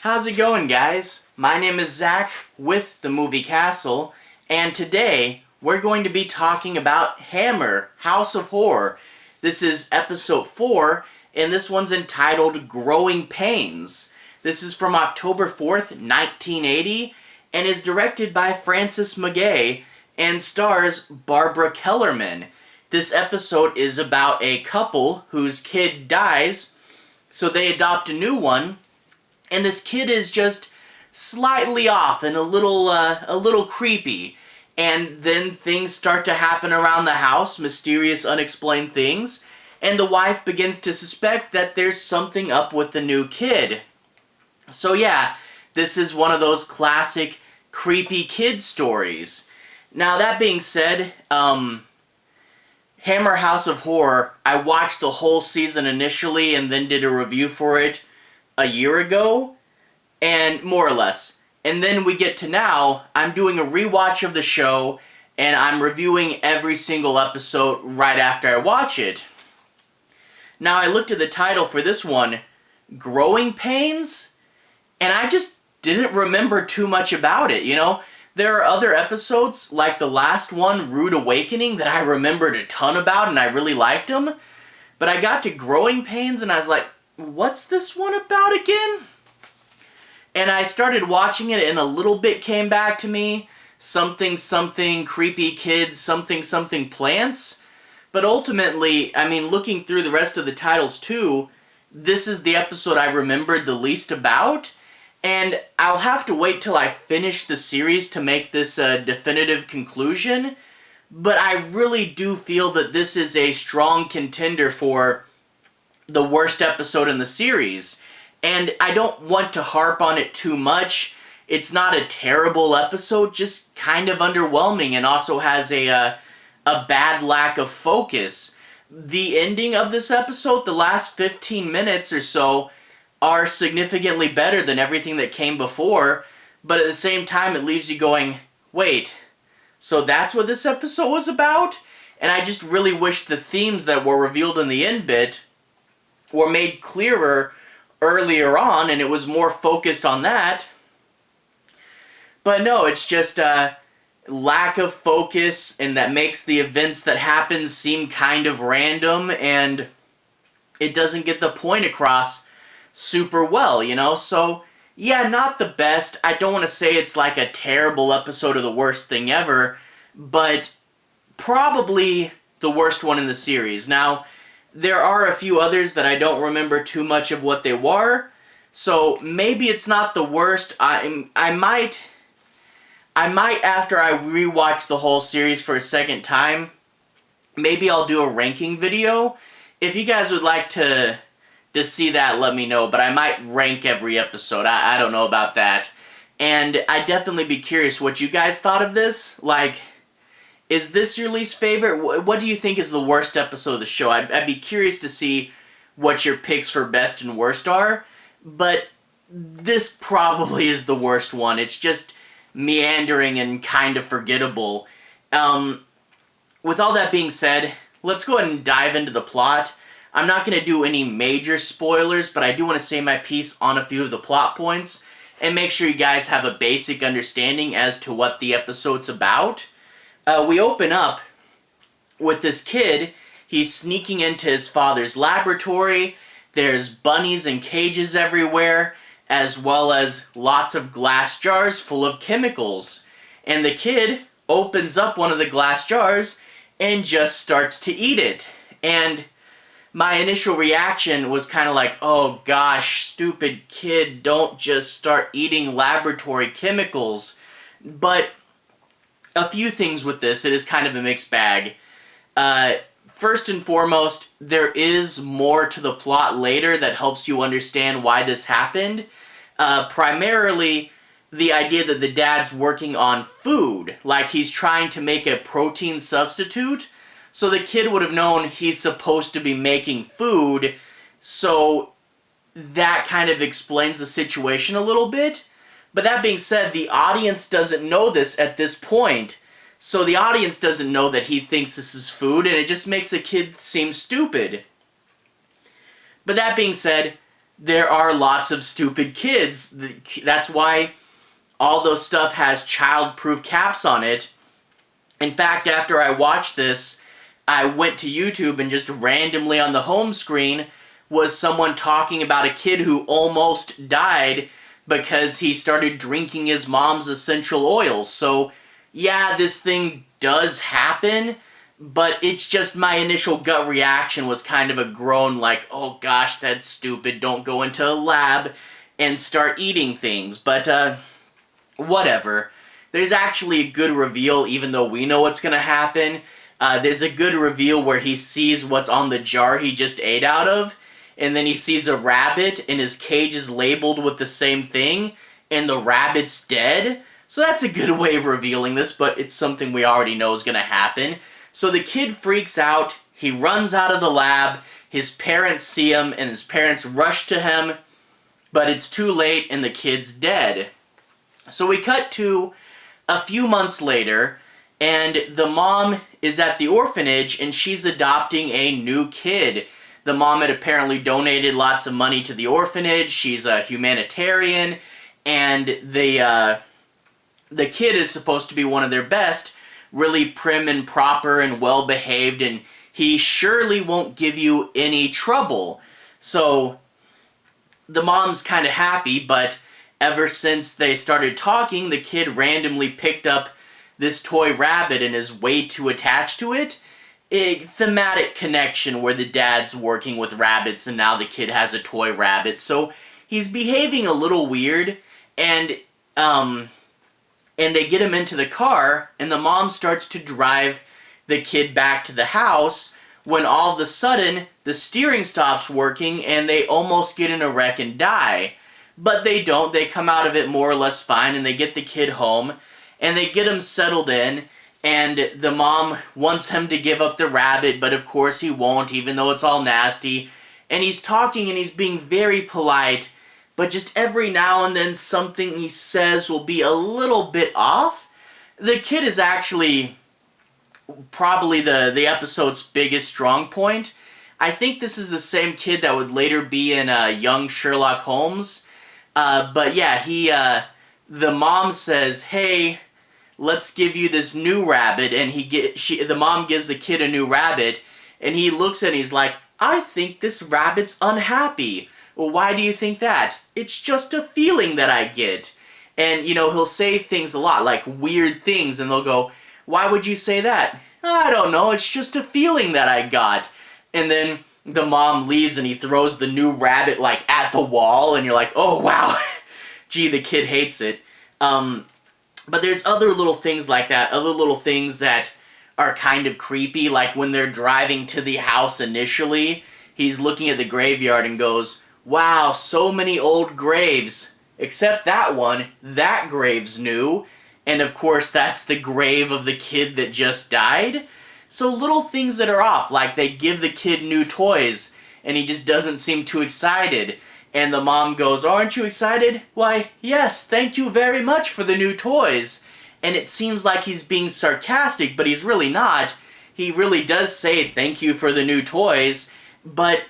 How's it going, guys? My name is Zach with the Movie Castle, and today we're going to be talking about Hammer, House of Horror. This is episode 4, and this one's entitled Growing Pains. This is from October 4th, 1980, and is directed by Francis Megahy and stars Barbara Kellerman. This episode is about a couple whose kid dies, so they adopt a new one, and this kid is just slightly off and a little creepy. And then things start to happen around the house, mysterious, unexplained things, and the wife begins to suspect that there's something up with the new kid. So yeah, this is one of those classic creepy kid stories. Now that being said, Hammer House of Horror, I watched the whole season initially and then did a review for it a year ago, and more or less. And then we get to now, I'm doing a rewatch of the show, and I'm reviewing every single episode right after I watch it. Now I looked at the title for this one, Growing Pains, and I just didn't remember too much about it, you know? There are other episodes, like the last one, Rude Awakening, that I remembered a ton about and I really liked them. But I got to Growing Pains and I was like, what's this one about again? And I started watching it and a little bit came back to me. Something, something, creepy kids, something, something, plants. But ultimately, I mean, looking through the rest of the titles too, this is the episode I remembered the least about. And I'll have to wait till I finish the series to make this a definitive conclusion, but I really do feel that this is a strong contender for the worst episode in the series. And I don't want to harp on it too much. It's not a terrible episode, just kind of underwhelming and also has a bad lack of focus. The ending of this episode, the last 15 minutes or so, are significantly better than everything that came before, but at the same time it leaves you going, wait, so that's what this episode was about? And I just really wish the themes that were revealed in the end bit were made clearer earlier on and it was more focused on that. But no, it's just a lack of focus, and that makes the events that happen seem kind of random, and it doesn't get the point across super well, you know? So, yeah, not the best. I don't want to say it's like a terrible episode or the worst thing ever, but probably the worst one in the series. Now, there are a few others that I don't remember too much of what they were, so maybe it's not the worst. I might, after I rewatch the whole series for a second time, maybe I'll do a ranking video. If you guys would like to see that, let me know, but I might rank every episode. I don't know about that. And I'd definitely be curious what you guys thought of this. Like, is this your least favorite? What do you think is the worst episode of the show? I'd be curious to see what your picks for best and worst are, but this probably is the worst one. It's just meandering and kind of forgettable. With all that being said, let's go ahead and dive into the plot. I'm not going to do any major spoilers, but I do want to say my piece on a few of the plot points and make sure you guys have a basic understanding as to what the episode's about. We open up with this kid. He's sneaking into his father's laboratory. There's bunnies and cages everywhere, as well as lots of glass jars full of chemicals. And the kid opens up one of the glass jars and just starts to eat it. And my initial reaction was kind of like, oh gosh, stupid kid, don't just start eating laboratory chemicals. But a few things with this, it is kind of a mixed bag. First and foremost, there is more to the plot later that helps you understand why this happened. Primarily, the idea that the dad's working on food, like he's trying to make a protein substitute. So the kid would have known he's supposed to be making food, so that kind of explains the situation a little bit. But that being said, the audience doesn't know this at this point, so the audience doesn't know that he thinks this is food, and it just makes the kid seem stupid. But that being said, there are lots of stupid kids. That's why all those stuff has child-proof caps on it. In fact, after I watched this, I went to YouTube and just randomly on the home screen was someone talking about a kid who almost died because he started drinking his mom's essential oils. So, yeah, this thing does happen, but it's just my initial gut reaction was kind of a groan like, oh gosh, that's stupid, don't go into a lab and start eating things. But, whatever. There's actually a good reveal, even though we know what's gonna happen. There's a good reveal where he sees what's on the jar he just ate out of, and then he sees a rabbit, and his cage is labeled with the same thing, and the rabbit's dead. So that's a good way of revealing this, but it's something we already know is gonna happen. So the kid freaks out, he runs out of the lab, his parents see him, and his parents rush to him, but it's too late, and the kid's dead. So we cut to a few months later, and the mom is at the orphanage and she's adopting a new kid. The mom had apparently donated lots of money to the orphanage. She's a humanitarian, and the kid is supposed to be one of their best, really prim and proper and well behaved, and he surely won't give you any trouble. So the mom's kind of happy, but ever since they started talking, the kid randomly picked up this toy rabbit and is way too attached to it. A thematic connection where the dad's working with rabbits and now the kid has a toy rabbit. So he's behaving a little weird, and they get him into the car, and the mom starts to drive the kid back to the house when all of a sudden the steering stops working and they almost get in a wreck and die. But they don't. They come out of it more or less fine, and they get the kid home, and they get him settled in, and the mom wants him to give up the rabbit, but of course he won't, even though it's all nasty. And he's talking, and he's being very polite, but just every now and then something he says will be a little bit off. The kid is actually probably the episode's biggest strong point. I think this is the same kid that would later be in young Sherlock Holmes. But yeah, the mom says, hey, let's give you this new rabbit, and the mom gives the kid a new rabbit, and he looks at it and he's like, I think this rabbit's unhappy. Well, why do you think that? It's just a feeling that I get. And, he'll say things a lot, like weird things, and they'll go, why would you say that? I don't know, it's just a feeling that I got. And then the mom leaves and he throws the new rabbit like at the wall, and you're like, oh wow, gee, the kid hates it. But there's other little things like that, other little things that are kind of creepy, like when they're driving to the house initially, he's looking at the graveyard and goes, wow, so many old graves, except that one, that grave's new, and of course that's the grave of the kid that just died. So little things that are off, like they give the kid new toys, and he just doesn't seem too excited. And the mom goes, aren't you excited? Why, yes, thank you very much for the new toys. And it seems like he's being sarcastic, but he's really not. He really does say thank you for the new toys, but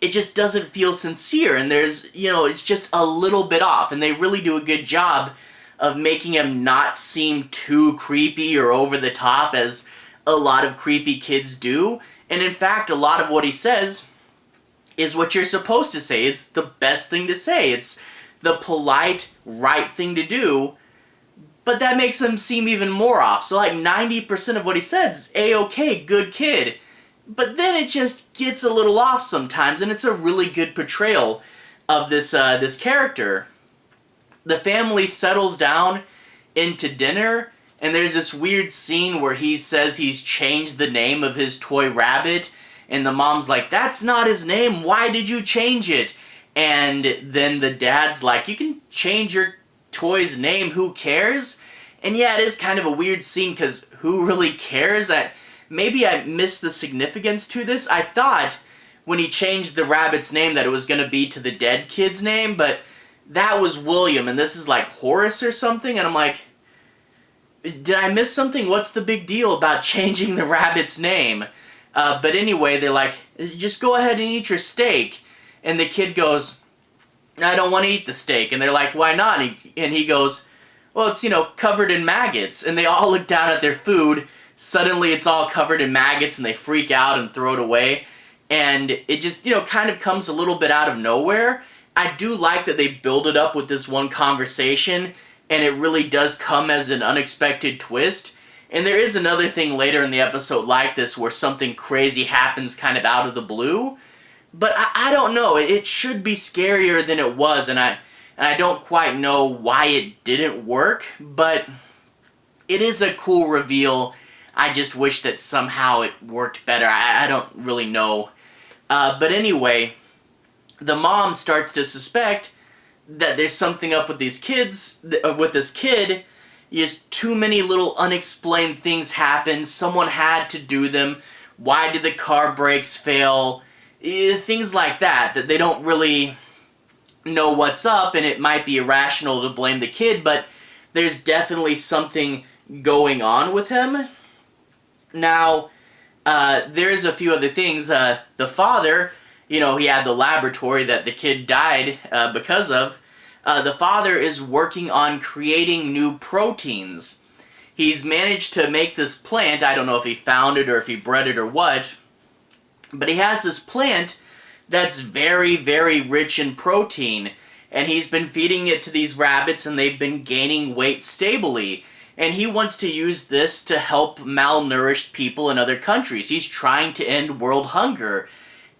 it just doesn't feel sincere, and there's, it's just a little bit off, and they really do a good job of making him not seem too creepy or over the top as a lot of creepy kids do. And in fact, a lot of what he says is what you're supposed to say. It's the best thing to say. It's the polite, right thing to do, but that makes him seem even more off. So like 90% of what he says is A-okay, good kid. But then it just gets a little off sometimes, and it's a really good portrayal of this character. The family settles down into dinner, and there's this weird scene where he says he's changed the name of his toy rabbit, and the mom's like, that's not his name, why did you change it? And then the dad's like, you can change your toy's name, who cares? And yeah, it is kind of a weird scene, because who really cares? Maybe I missed the significance to this. I thought when he changed the rabbit's name that it was going to be to the dead kid's name, but that was William, and this is like Horace or something, and I'm like, did I miss something? What's the big deal about changing the rabbit's name? But anyway, they're like, just go ahead and eat your steak. And the kid goes, I don't want to eat the steak. And they're like, why not? And he goes, well, it's, covered in maggots. And they all look down at their food. Suddenly it's all covered in maggots and they freak out and throw it away. And it just, kind of comes a little bit out of nowhere. I do like that they build it up with this one conversation, and it really does come as an unexpected twist. And there is another thing later in the episode like this where something crazy happens kind of out of the blue. But I don't know, it should be scarier than it was, and I don't quite know why it didn't work, but it is a cool reveal. I just wish that somehow it worked better. I don't really know. But anyway, the mom starts to suspect that there's something up with these kids, with this kid. Just too many little unexplained things happen. Someone had to do them. Why did the car brakes fail? Things like that they don't really know what's up, and it might be irrational to blame the kid, but there's definitely something going on with him. Now, there's a few other things. The father, he had the laboratory that the kid died because of. The father is working on creating new proteins. He's managed to make this plant. I don't know if he found it or if he bred it or what, but he has this plant that's very, very rich in protein, and he's been feeding it to these rabbits, and they've been gaining weight stably. And he wants to use this to help malnourished people in other countries. He's trying to end world hunger.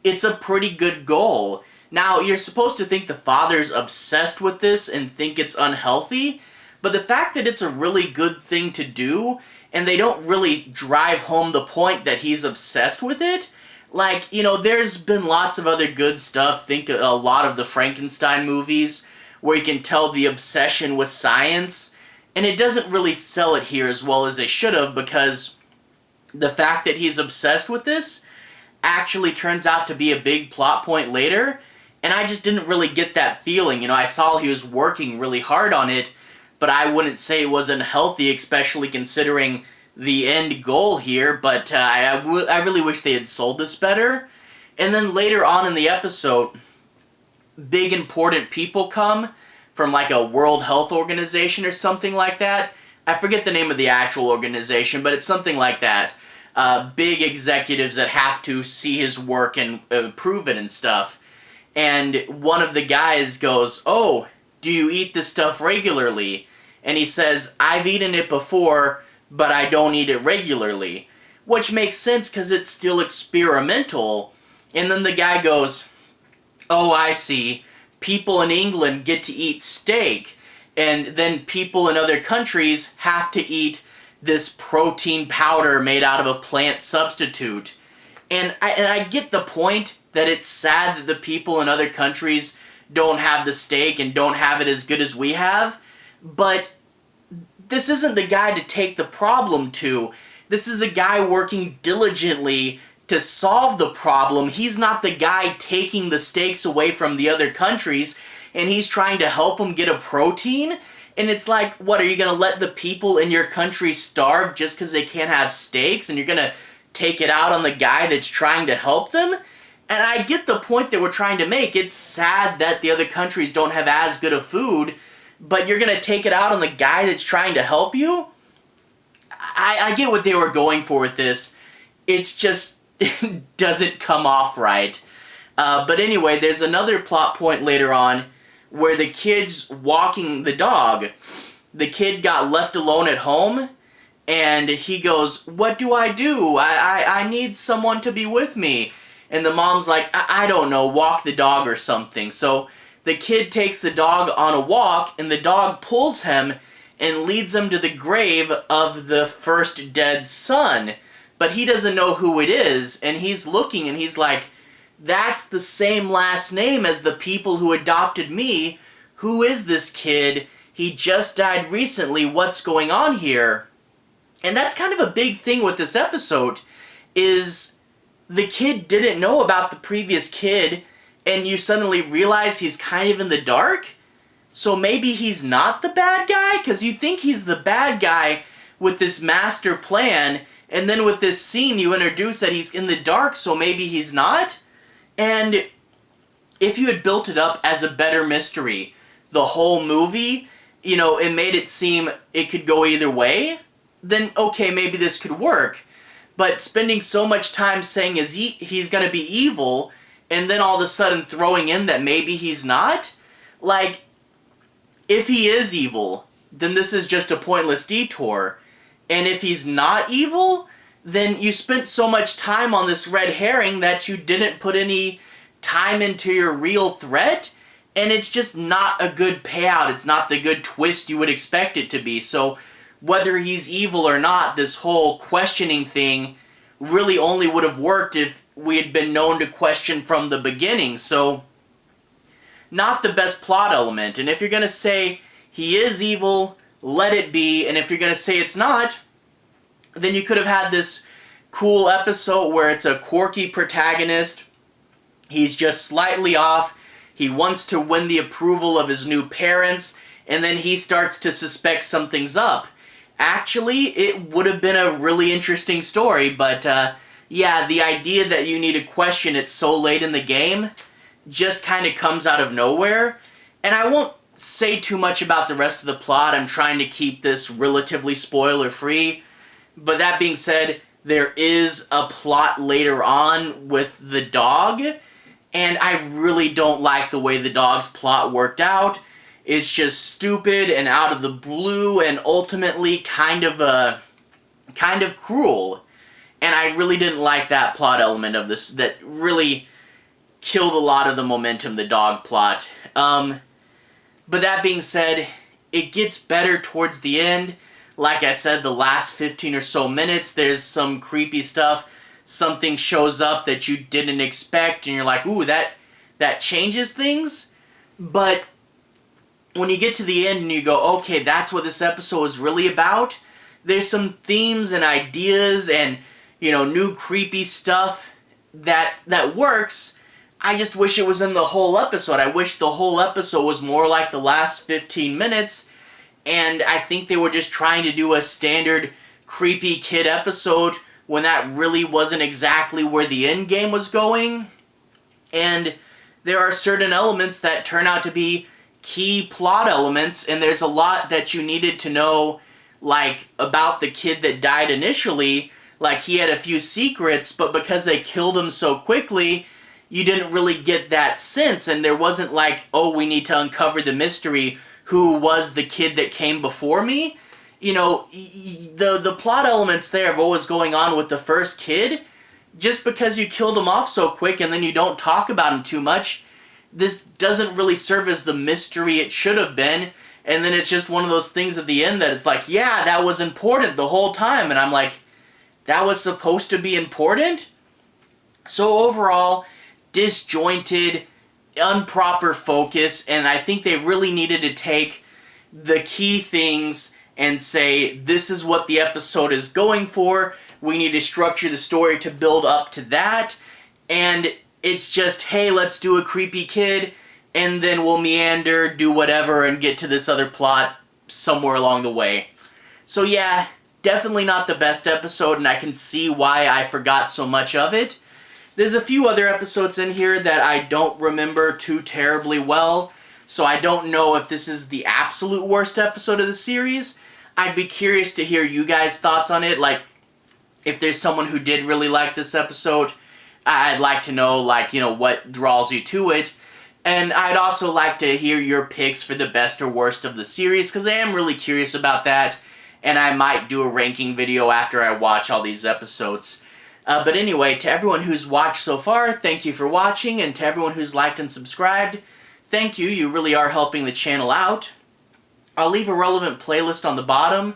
It's a pretty good goal. Now, you're supposed to think the father's obsessed with this and think it's unhealthy, but the fact that it's a really good thing to do, and they don't really drive home the point that he's obsessed with it, there's been lots of other good stuff. Think a lot of the Frankenstein movies, where you can tell the obsession with science, and it doesn't really sell it here as well as they should have, because the fact that he's obsessed with this actually turns out to be a big plot point later, and I just didn't really get that feeling. I saw he was working really hard on it, but I wouldn't say it was unhealthy, especially considering the end goal here, but I really wish they had sold this better. And then later on in the episode, big important people come from a World Health Organization or something like that. I forget the name of the actual organization, but it's something like that. Big executives that have to see his work and approve it and stuff. And one of the guys goes, oh, do you eat this stuff regularly? And he says, I've eaten it before, but I don't eat it regularly. Which makes sense because it's still experimental. And then the guy goes, oh, I see. People in England get to eat steak, and then people in other countries have to eat this protein powder made out of a plant substitute. And I get the point that it's sad that the people in other countries don't have the steak and don't have it as good as we have, but this isn't the guy to take the problem to. This is a guy working diligently to solve the problem. He's not the guy taking the steaks away from the other countries, and he's trying to help them get a protein. And it's like, what, are you going to let the people in your country starve just because they can't have steaks, and you're going to take it out on the guy that's trying to help them? And I get the point that we're trying to make. It's sad that the other countries don't have as good of food, but you're going to take it out on the guy that's trying to help you? I get what they were going for with this. It's just, it doesn't come off right. But anyway, there's another plot point later on where the kid's walking the dog. The kid got left alone at home, and he goes, what do? I need someone to be with me. And the mom's like, I don't know, walk the dog or something. So the kid takes the dog on a walk, and the dog pulls him and leads him to the grave of the first dead son. But he doesn't know who it is, and he's looking, and he's like, that's the same last name as the people who adopted me. Who is this kid? He just died recently. What's going on here? And that's kind of a big thing with this episode, is the kid didn't know about the previous kid, and you suddenly realize he's kind of in the dark? So maybe he's not the bad guy? Because you think he's the bad guy with this master plan, and then with this scene you introduce that he's in the dark, so maybe he's not? And if you had built it up as a better mystery, the whole movie, you know, it made it seem it could go either way, then okay, maybe this could work. But spending so much time saying he's going to be evil, and then all of a sudden throwing in that maybe he's not, like, if he is evil, then this is just a pointless detour. And if he's not evil, then you spent so much time on this red herring that you didn't put any time into your real threat, and it's just not a good payout. It's not the good twist you would expect it to be. So whether he's evil or not, this whole questioning thing really only would have worked if we had been known to question from the beginning. So not the best plot element. And if you're going to say he is evil, let it be. And if you're going to say it's not, then you could have had this cool episode where it's a quirky protagonist. He's just slightly off. He wants to win the approval of his new parents, and then he starts to suspect something's up. Actually, it would have been a really interesting story, but yeah, the idea that you need to question it so late in the game just kind of comes out of nowhere. And I won't say too much about the rest of the plot. I'm trying to keep this relatively spoiler-free. But that being said, there is a plot later on with the dog, and I really don't like the way the dog's plot worked out. It's just stupid and out of the blue, and ultimately kind of cruel. And I really didn't like that plot element of this. That really killed a lot of the momentum, the dog plot. But that being said, it gets better towards the end. Like I said, the last 15 or so minutes, there's some creepy stuff. Something shows up that you didn't expect, and you're like, ooh, that changes things. But when you get to the end and you go, okay, that's what this episode is really about, there's some themes and ideas and, you know, new creepy stuff that works. I just wish it was in the whole episode. I wish the whole episode was more like the last 15 minutes, and I think they were just trying to do a standard creepy kid episode when that really wasn't exactly where the end game was going. And there are certain elements that turn out to be key plot elements, and there's a lot that you needed to know, like, about the kid that died initially. Like, he had a few secrets, but because they killed him so quickly, you didn't really get that sense, and there wasn't like, oh, we need to uncover the mystery. Who was the kid that came before me? You know, the plot elements there of what was going on with the first kid, just because you killed him off so quick and then you don't talk about him too much, this doesn't really serve as the mystery it should have been. And then it's just one of those things at the end that it's like, yeah, that was important the whole time. And I'm like, that was supposed to be important? So overall, disjointed, improper focus, and I think they really needed to take the key things and say, this is what the episode is going for. We need to structure the story to build up to that. And it's just, hey, let's do a creepy kid, and then we'll meander, do whatever, and get to this other plot somewhere along the way. So yeah, definitely not the best episode, and I can see why I forgot so much of it. There's a few other episodes in here that I don't remember too terribly well, so I don't know if this is the absolute worst episode of the series. I'd be curious to hear you guys' thoughts on it. Like, if there's someone who did really like this episode, I'd like to know, like, you know, what draws you to it. And I'd also like to hear your picks for the best or worst of the series, because I am really curious about that, and I might do a ranking video after I watch all these episodes. But anyway, to everyone who's watched so far, thank you for watching, and to everyone who's liked and subscribed, thank you. You really are helping the channel out. I'll leave a relevant playlist on the bottom.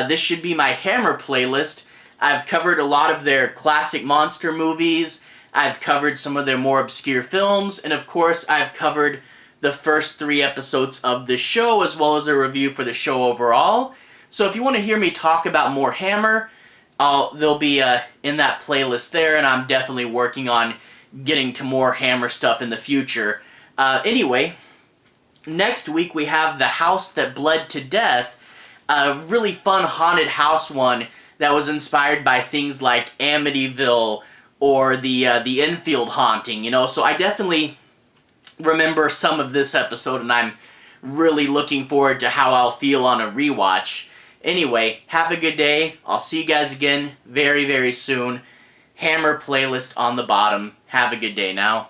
This should be my Hammer playlist. I've covered a lot of their classic monster movies. I've covered some of their more obscure films, and of course, I've covered the first 3 episodes of the show, as well as a review for the show overall. So if you want to hear me talk about more Hammer, they'll be in that playlist there, and I'm definitely working on getting to more Hammer stuff in the future. Anyway, next week we have The House That Bled to Death, a really fun haunted house one that was inspired by things like Amityville or the Enfield haunting, you know, so I definitely remember some of this episode, and I'm really looking forward to how I'll feel on a rewatch. Anyway, have a good day. I'll see you guys again very, very soon. Hammer playlist on the bottom. Have a good day now.